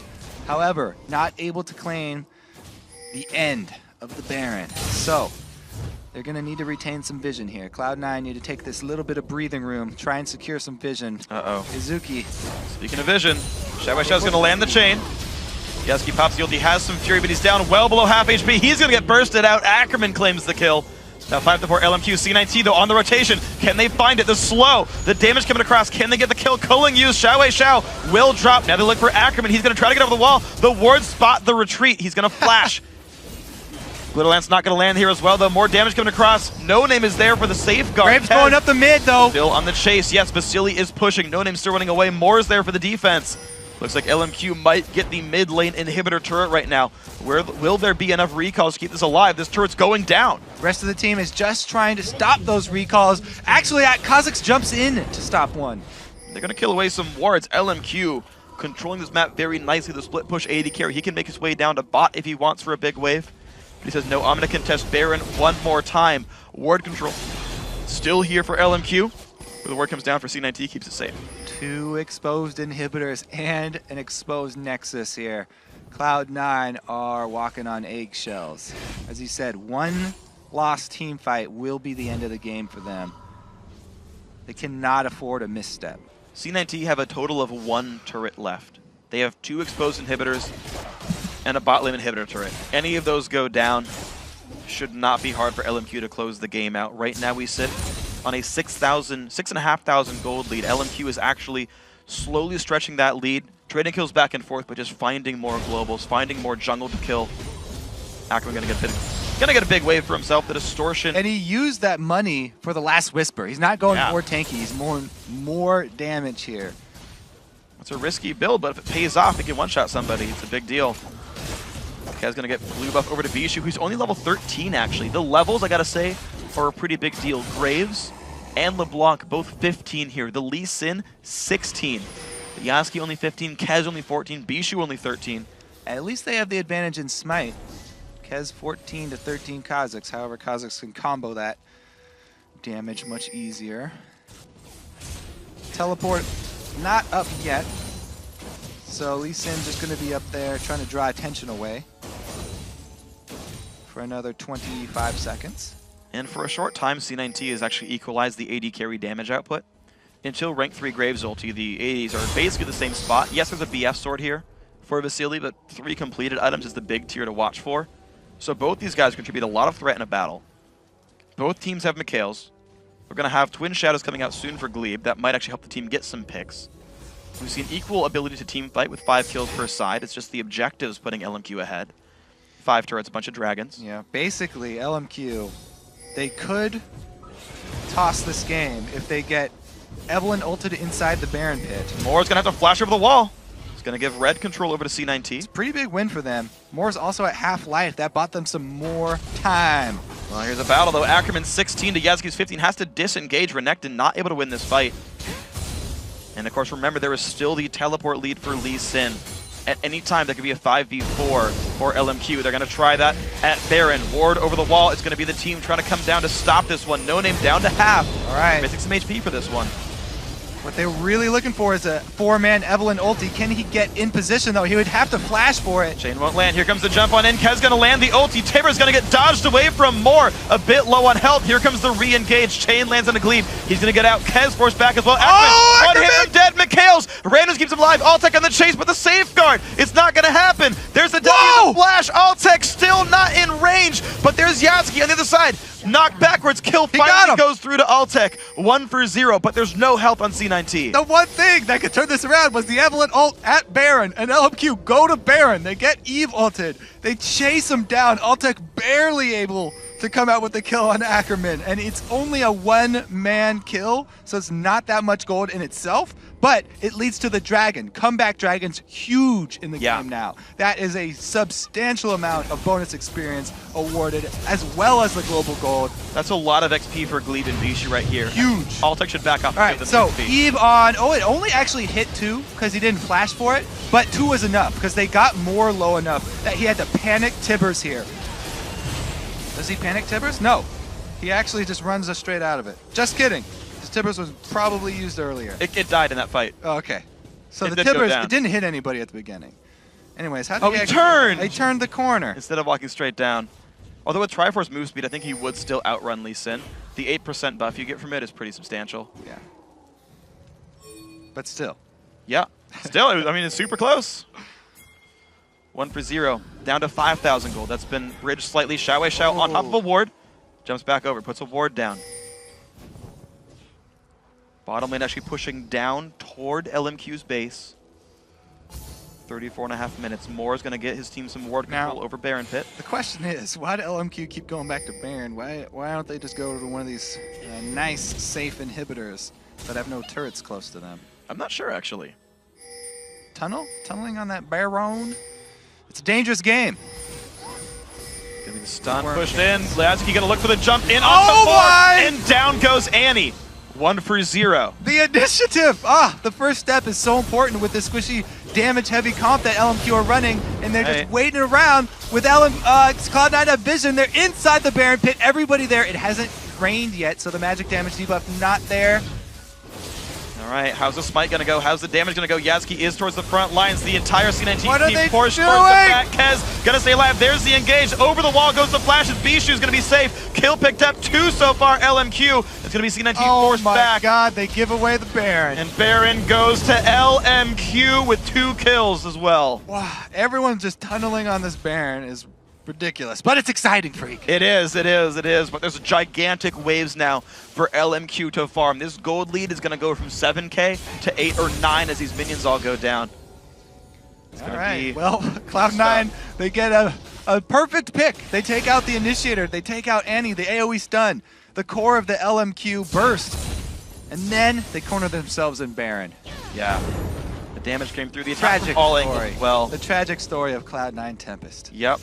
However, not able to claim the end of the Baron. So, they're going to need to retain some vision here. Cloud9 need to take this little bit of breathing room, try and secure some vision. Uh-oh. Izuki. Speaking of vision, Xiao's going to land the chain. Yasuki pops the ult. He has some fury, but he's down well below half HP. He's going to get bursted out. Ackerman claims the kill. Now 5-4 LMQ. C9T, though, on the rotation. Can they find it? The slow. The damage coming across. Can they get the kill? Culling used. Xiao will drop. Now they look for Ackerman. He's going to try to get over the wall. The wards spot the retreat. He's going to flash. Little Ant's not going to land here as well, though. More damage coming across. No Name is there for the safeguard. Graves going up the mid, though. Still on the chase. Yes, Vasily is pushing. No Name's still running away. Moore is there for the defense. Looks like LMQ might get the mid lane inhibitor turret right now. Will there be enough recalls to keep this alive? This turret's going down. Rest of the team is just trying to stop those recalls. Actually, Kazakhs jumps in to stop one. They're going to kill away some wards. LMQ controlling this map very nicely. The split push AD carry. He can make his way down to bot if he wants for a big wave. But he says, no, I'm going to contest Baron one more time. Ward control still here for LMQ. But the ward comes down for C9T, keeps it safe. 2 exposed inhibitors and an exposed Nexus here. Cloud9 are walking on eggshells. As he said, 1 lost team fight will be the end of the game for them. They cannot afford a misstep. C9T have a total of 1 turret left. They have 2 exposed inhibitors and a bot lane inhibitor turret. Any of those go down, should not be hard for LMQ to close the game out. Right now we sit on a 6,500 gold lead. LMQ is actually slowly stretching that lead, trading kills back and forth, but just finding more globals, finding more jungle to kill. Ackerman gonna get a big wave for himself. The distortion. And he used that money for the last whisper. He's not going more tanky. He's more damage here. It's a risky build, but if it pays off, it can one-shot somebody. It's a big deal. Kez gonna get blue buff over to Bishu, who's only level 13 actually. The levels, I gotta say, are a pretty big deal. Graves and LeBlanc both 15 here. The Lee Sin, 16. Yasuke only 15, Kez only 14, Bishu only 13. At least they have the advantage in Smite. Kez 14 to 13 Kazakhs. However, Kazakhs can combo that damage much easier. Teleport not up yet. So Lee Sin just going to be up there trying to draw attention away for another 25 seconds. And for a short time, C9T has actually equalized the AD carry damage output. Until rank 3 Graves ulti, the ADs are basically the same spot. Yes, there's a BF sword here for Vasily, but 3 completed items is the big tier to watch for. So both these guys contribute a lot of threat in a battle. Both teams have Mikhails. We're going to have Twin Shadows coming out soon for Glebe. That might actually help the team get some picks. We see an equal ability to team fight with 5 kills per side. It's just the objectives putting LMQ ahead. 5 turrets, a bunch of dragons. Yeah, basically LMQ, they could toss this game if they get Evelyn ulted inside the Baron pit. Moore's going to have to flash over the wall. He's going to give red control over to C9T. It's a pretty big win for them. Moore's also at half life. That bought them some more time. Well, here's a battle, though. Ackerman 16 to Yasuke's 15 has to disengage. Renekton not able to win this fight. And, of course, remember, there is still the teleport lead for Lee Sin. At any time, that could be a 5v4 for LMQ. They're going to try that at Baron. Ward over the wall. It's going to be the team trying to come down to stop this one. No Name down to half. All right. Missing some HP for this one. What they're really looking for is a 4-man Evelyn ulti. Can he get in position, though? He would have to flash for it. Chain won't land. Here comes the jump on in. Kez going to land the ulti. Tiber's going to get dodged away from Moore. A bit low on health. Here comes the re-engage. Chain lands on a Glebe. He's going to get out. Kez forced back as well. Ackerman, one hit from dead. Mikhails. Randoms keeps him alive. Altec on the chase, but the safeguard. It's not going to happen. There's the W flash. Altec still not in range, but there's Yasuke on the other side. Knocked backwards. Kill finally goes through to Altec. 1 for 0, but there's no health on C9T. The one thing that could turn this around was the Evelyn ult at Baron, and LMQ go to Baron. They get Eve ulted. They chase him down. Altec barely able to come out with the kill on Ackerman, and it's only a 1-man kill, so it's not that much gold in itself, but it leads to the dragon. Comeback dragon's huge in the game now. That is a substantial amount of bonus experience awarded, as well as the global gold. That's a lot of XP for Glebe and Bishu right here. Huge. Altec should back off. All right, so Eve on, oh, it only actually hit 2 because he didn't flash for it, but 2 was enough because they got more low enough that he had to panic Tibbers here. Does he panic Tibbers? No. He actually just runs us straight out of it. Just kidding. Because Tibbers was probably used earlier. It died in that fight. Oh, okay. So the Tibbers, it didn't hit anybody at the beginning. Anyways, how did he turned! He turned the corner. Instead of walking straight down. Although with Triforce move speed, I think he would still outrun Lee Sin. The 8% buff you get from it is pretty substantial. Yeah. But still. Yeah. Still, I mean, it's super close. 1 for 0. Down to 5,000 gold. That's been bridged slightly. Xiao Xiao on top of a ward. Jumps back over. Puts a ward down. Bottom lane actually pushing down toward LMQ's base. 34.5 minutes. Moore is going to get his team some ward control over Baron Pit. The question is, why do LMQ keep going back to Baron? Why don't they just go to one of these nice, safe inhibitors that have no turrets close to them? I'm not sure, actually. Tunneling on that Baron? It's a dangerous game. Gonna be the stun pushed in. Lasky gonna look for the jump in. Oh my! And down goes Annie. 1 for 0. The initiative! The first step is so important with this squishy, damage-heavy comp that LMQ are running, and they're just waiting around with Cloud9 have vision. They're inside the Baron pit. Everybody there. It hasn't rained yet, so the magic damage debuff not there. All right, how's the smite gonna go? How's the damage gonna go? Yasuke is towards the front lines. The entire C9T team pushed towards the back. Kez gonna stay alive. There's the engage. Over the wall goes the flashes. Bishu's gonna be safe. Kill picked up 2 so far. LMQ. It's gonna be C9T forced back. Oh my God, they give away the Baron. And Baron goes to LMQ with 2 kills as well. Wow, everyone's just tunneling on this Baron is ridiculous, but it's exciting, Freak. It is. But there's gigantic waves now for LMQ to farm. This gold lead is going to go from 7K to 8 or 9 as these minions all go down. All right, well, Cloud9, they get a perfect pick. They take out the Initiator. They take out Annie, the AoE stun, the core of the LMQ burst, and then they corner themselves in Baron. Yeah. damage came through. The attack Tragic from all story. angles. Well, The tragic story of Cloud9 Tempest. yep.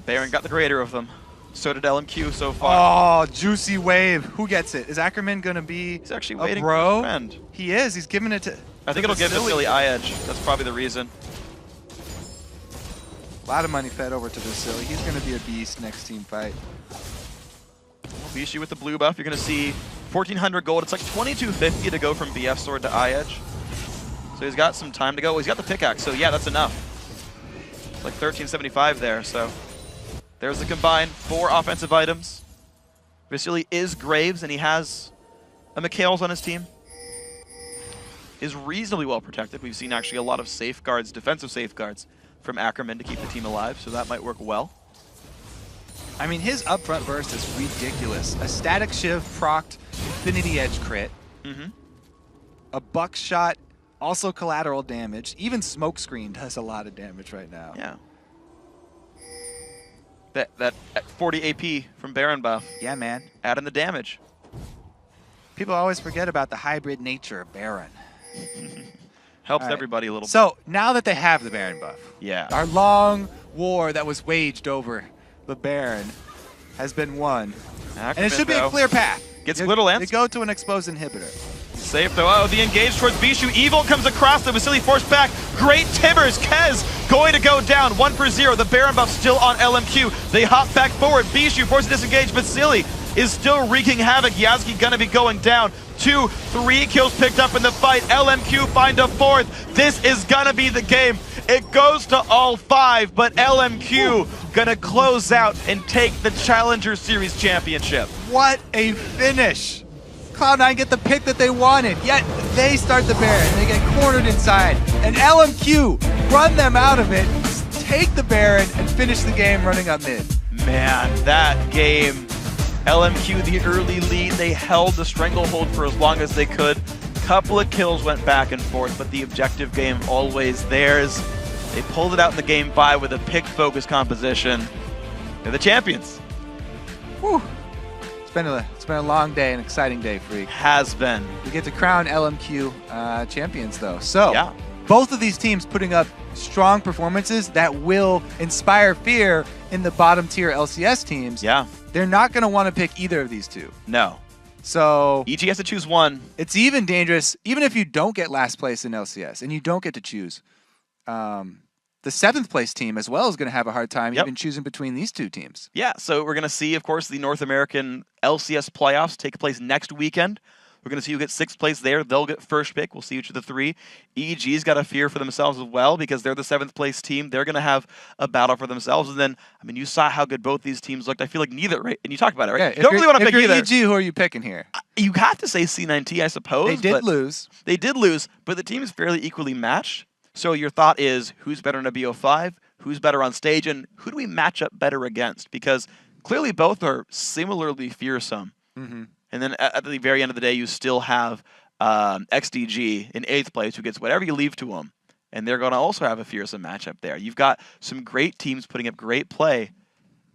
Baron got the greater of them. So did LMQ so far. Oh, juicy wave. Who gets it? Is Ackerman going to be He's actually a waiting bro? for his friend. He is. He's giving it to I think it'll give Vasily eye edge. That's probably the reason. A lot of money fed over to Vasily. He's going to be a beast next team fight. Bishi with the blue buff. You're going to see 1,400 gold. It's like 2,250 to go from BF sword to eye edge. So he's got some time to go. He's got the pickaxe, so yeah, that's enough. It's like 1,375 there, so there's the combined 4 offensive items. Vasily is Graves, and he has a Mikhail's on his team. Is reasonably well protected. We've seen actually a lot of safeguards, defensive safeguards, from Ackerman to keep the team alive, so that might work well. I mean, his upfront burst is ridiculous. A static shiv procced Infinity Edge crit. A buckshot, also collateral damage. Even Smokescreen does a lot of damage right now. Yeah. That 40 AP from Baron buff. Yeah, man. Adding the damage. People always forget about the hybrid nature of Baron. Helps All right. everybody a little bit. So, now that they have the Baron buff, Yeah. our long war that was waged over the Baron has been won. Ackerman, And it should be though, a clear path. Gets You- little you answer. go to an exposed inhibitor. Safe though. Oh, the engage towards Bishu. Evil comes across the Vasily forced back. Great Timbers. Kez going to go down. 1 for 0. The Baron buff still on LMQ. They hop back forward. Bishu forced to disengage. Vasily is still wreaking havoc. Yasuki gonna be going down. 2, 3 kills picked up in the fight. LMQ find a 4th. This is gonna be the game. It goes to all 5, but LMQ gonna close out and take the Challenger Series championship. What a finish! Cloud9 get the pick that they wanted, yet they start the Baron. They get cornered inside, and LMQ run them out of it, take the Baron, and finish the game running up mid. Man, that game, LMQ, the early lead, they held the stranglehold for as long as they could. Couple of kills went back and forth, but the objective game always theirs. They pulled it out in the game 5 with a pick-focused composition. They're the champions. Whew. It's been a long day, an exciting day, Freak. Has been. We get to crown LMQ champions, though. So, Yeah. both of these teams putting up strong performances that will inspire fear in the bottom tier LCS teams. Yeah. They're not going to want to pick either of these two. No. So EG has to choose one. it's even dangerous, even if you don't get last place in LCS and you don't get to choose. The 7th place team as well is going to have a hard time Yep. even choosing between these two teams. Yeah, so we're going to see, of course, the North American LCS playoffs take place next weekend. We're going to see who gets 6th place there. They'll get first pick. We'll see which of the 3. EG's got a fear for themselves as well because they're the 7th place team. They're going to have a battle for themselves. And then, I mean, you saw how good both these teams looked. I feel like neither, right? And you talked about it, right? Yeah, You don't really want to pick if you're either. EG, who are you picking here? You have to say C9T, I suppose. They did but lose. They did lose, but the team is fairly equally matched. So your thought is, who's better in a BO5? Who's better on stage? And who do we match up better against? Because clearly both are similarly fearsome. Mm-hmm. And then at the very end of the day, you still have XDG in 8th place who gets whatever you leave to them. And they're going to also have a fearsome matchup there. You've got some great teams putting up great play.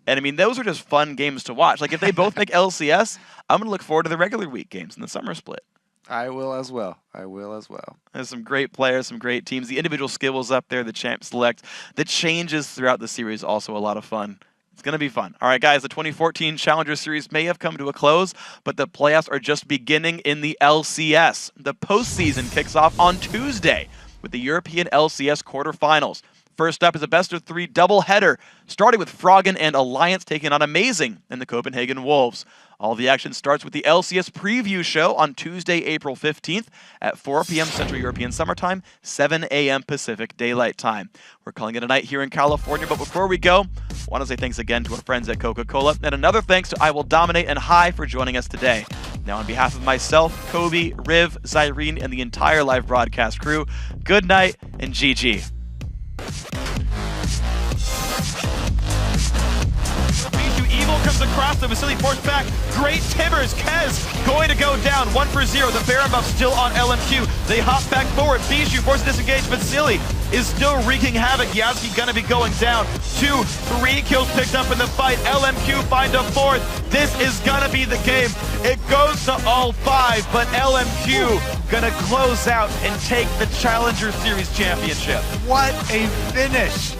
And I mean, those are just fun games to watch. Like if they both make LCS, I'm going to look forward to the regular week games in the summer split. I will as well. I will as well. There's some great players, some great teams. The individual skills up there, the champ select, the changes throughout the series, also a lot of fun. It's going to be fun. All right, guys, the 2014 Challenger Series may have come to a close, but the playoffs are just beginning in the LCS. The postseason kicks off on Tuesday with the European LCS quarterfinals. First up is a best-of-3 doubleheader, starting with Froggen and Alliance taking on Amazing and the Copenhagen Wolves. All the action starts with the LCS preview show on Tuesday, April 15th at 4 p.m. Central European Summertime, 7 a.m. Pacific Daylight Time. We're calling it a night here in California, but before we go, I want to say thanks again to our friends at Coca-Cola, and another thanks to I Will Dominate and Hi for joining us today. Now, on behalf of myself, Kobe, Riv, Zyrene, and the entire live broadcast crew, good night and GG. Evil comes across the Vasily forced back. Great Timbers. Kez going to go down. down. 1 for 0. The Baron buff still on LMQ. They hop back forward. Bijou forced disengage, but Silly is still wreaking havoc. Yasuki gonna be going down. 2, 3 kills picked up in the fight. LMQ find a 4th. This is gonna be the game. It goes to all 5, but LMQ gonna close out and take the Challenger Series championship. What a finish!